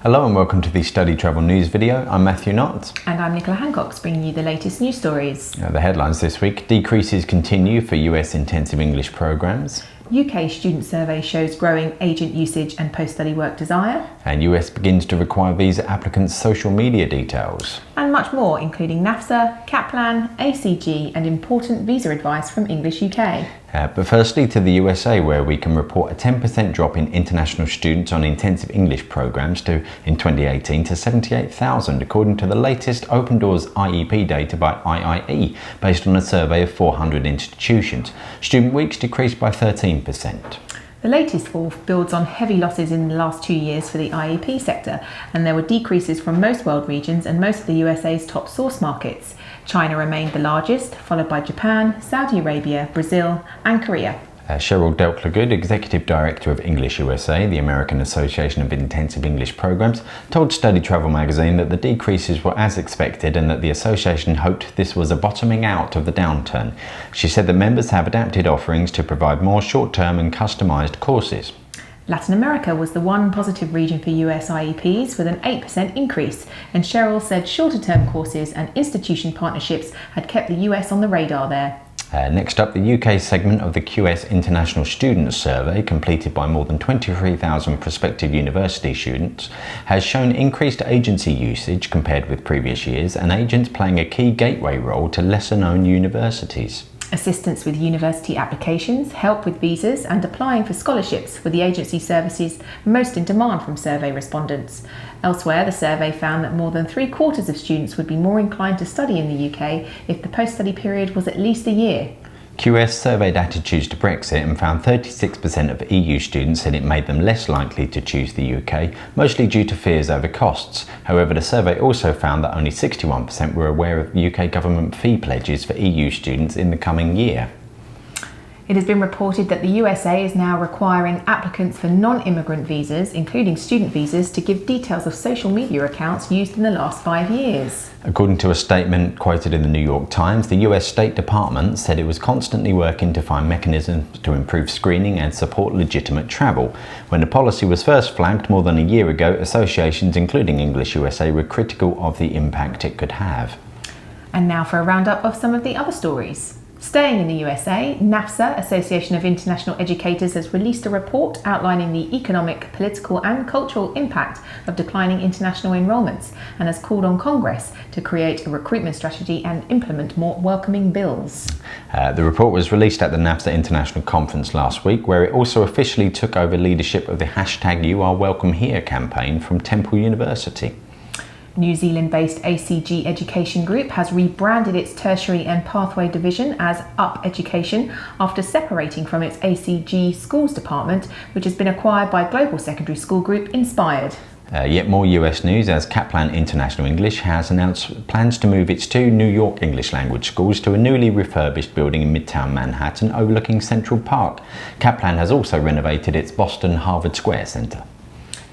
Hello and welcome to the StudyTravel news video. I'm Matthew Knott. And I'm Nicola Hancox, bringing you the latest news stories. The headlines this week: decreases continue for US intensive English programs. UK student survey shows growing agent usage and post-study work desire. And US begins to require visa applicants' social media details. And much more, including NAFSA, Kaplan, ACG and important visa advice from English UK. But firstly to the USA, where we can report a 10% drop in international students on intensive English programs in 2018 to 78,000, according to the latest Open Doors IEP data by IIE, based on a survey of 400 institutions. Student weeks decreased by 13%. The latest fall builds on heavy losses in the last 2 years for the IEP sector, and there were decreases from most world regions and most of the USA's top source markets. China remained the largest, followed by Japan, Saudi Arabia, Brazil and Korea. Cheryl Delclagood, Executive Director of English USA, the American Association of Intensive English Programs, told StudyTravel magazine that the decreases were as expected and that the association hoped this was a bottoming out of the downturn. She said that members have adapted offerings to provide more short-term and customised courses. Latin America was the one positive region for US IEPs, with an 8% increase, and Cheryl said shorter-term courses and institution partnerships had kept the US on the radar there. Next up, the UK segment of the QS International Students Survey, completed by more than 23,000 prospective university students, has shown increased agency usage compared with previous years, and agents playing a key gateway role to lesser-known universities. Assistance with university applications, help with visas and applying for scholarships were the agency services most in demand from survey respondents. Elsewhere, the survey found that more than 3/4 of students would be more inclined to study in the UK if the post-study period was at least a year. QS surveyed attitudes to Brexit and found 36% of EU students said it made them less likely to choose the UK, mostly due to fears over costs. However, the survey also found that only 61% were aware of UK government fee pledges for EU students in the coming year. It has been reported that the USA is now requiring applicants for non-immigrant visas, including student visas, to give details of social media accounts used in the last 5 years. According to a statement quoted in the New York Times, the US State Department said it was constantly working to find mechanisms to improve screening and support legitimate travel. When the policy was first flagged more than a year ago, associations including English USA were critical of the impact it could have. And now for a roundup of some of the other stories. Staying in the USA, NAFSA, Association of International Educators, has released a report outlining the economic, political and cultural impact of declining international enrolments, and has called on Congress to create a recruitment strategy and implement more welcoming bills. The report was released at the NAFSA International Conference last week, where it also officially took over leadership of the #YouAreWelcomeHere campaign from Temple University. New Zealand-based ACG Education Group has rebranded its tertiary and pathway division as Up Education after separating from its ACG Schools department, which has been acquired by global secondary school group Inspired. Yet more US news, as Kaplan International English has announced plans to move its 2 New York English language schools to a newly refurbished building in Midtown Manhattan overlooking Central Park. Kaplan has also renovated its Boston Harvard Square Center.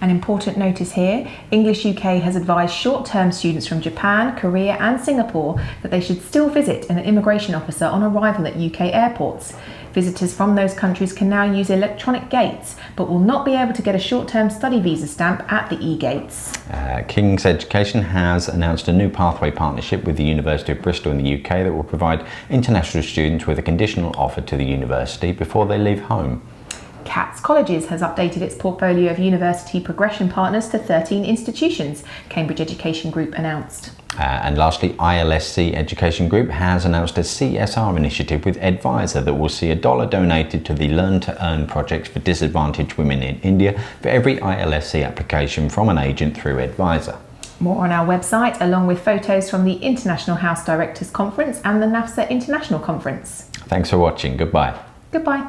An important notice here: English UK has advised short-term students from Japan, Korea and Singapore that they should still visit an immigration officer on arrival at UK airports. Visitors from those countries can now use electronic gates, but will not be able to get a short-term study visa stamp at the e-gates. King's Education has announced a new pathway partnership with the University of Bristol in the UK that will provide international students with a conditional offer to the university before they leave home. CATS Colleges has updated its portfolio of university progression partners to 13 institutions, Cambridge Education Group announced. And lastly, ILSC Education Group has announced a CSR initiative with Advisor that will see $1 donated to the Learn to Earn project for disadvantaged women in India for every ILSC application from an agent through Advisor. More on our website, along with photos from the International House Directors Conference and the NAFSA International Conference. Thanks for watching. Goodbye. Goodbye.